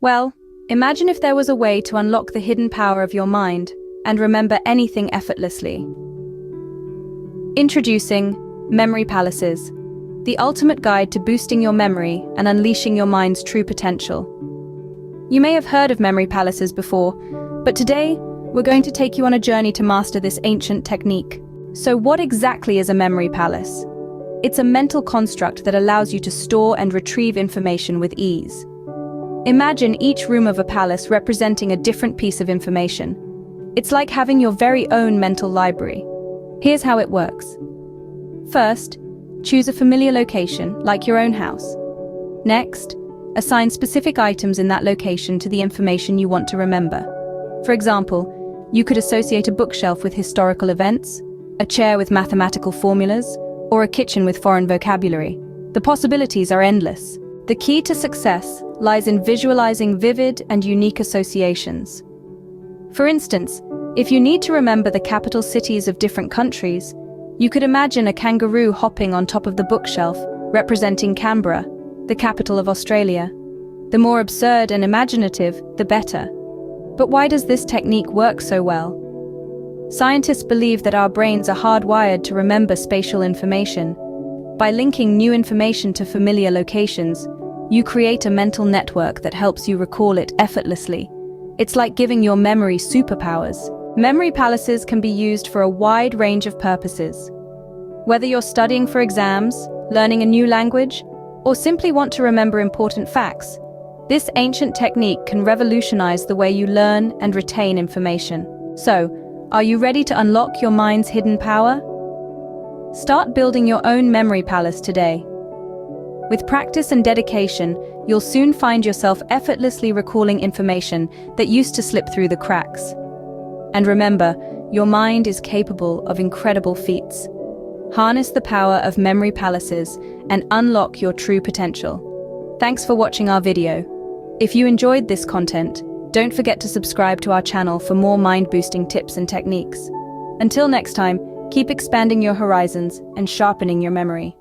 Well, imagine if there was a way to unlock the hidden power of your mind and remember anything effortlessly. Introducing Memory Palaces, the ultimate guide to boosting your memory and unleashing your mind's true potential. You may have heard of memory palaces before, but today we're going to take you on a journey to master this ancient technique. So what exactly is a memory palace? It's a mental construct that allows you to store and retrieve information with ease. Imagine each room of a palace representing a different piece of information. It's like having your very own mental library. Here's how it works. First, choose a familiar location, like your own house. Next, assign specific items in that location to the information you want to remember. For example, you could associate a bookshelf with historical events, a chair with mathematical formulas, or a kitchen with foreign vocabulary. The possibilities are endless. The key to success lies in visualizing vivid and unique associations. For instance, if you need to remember the capital cities of different countries, you could imagine a kangaroo hopping on top of the bookshelf, representing Canberra, the capital of Australia. The more absurd and imaginative, the better. But why does this technique work so well? Scientists believe that our brains are hardwired to remember spatial information. By linking new information to familiar locations, you create a mental network that helps you recall it effortlessly. It's like giving your memory superpowers. Memory palaces can be used for a wide range of purposes. Whether you're studying for exams, learning a new language, or simply want to remember important facts, this ancient technique can revolutionize the way you learn and retain information. So, are you ready to unlock your mind's hidden power? Start building your own memory palace today. With practice and dedication, you'll soon find yourself effortlessly recalling information that used to slip through the cracks. And remember, your mind is capable of incredible feats. Harness the power of memory palaces and unlock your true potential. Thanks for watching our video. If you enjoyed this content, don't forget to subscribe to our channel for more mind-boosting tips and techniques. Until next time, keep expanding your horizons and sharpening your memory.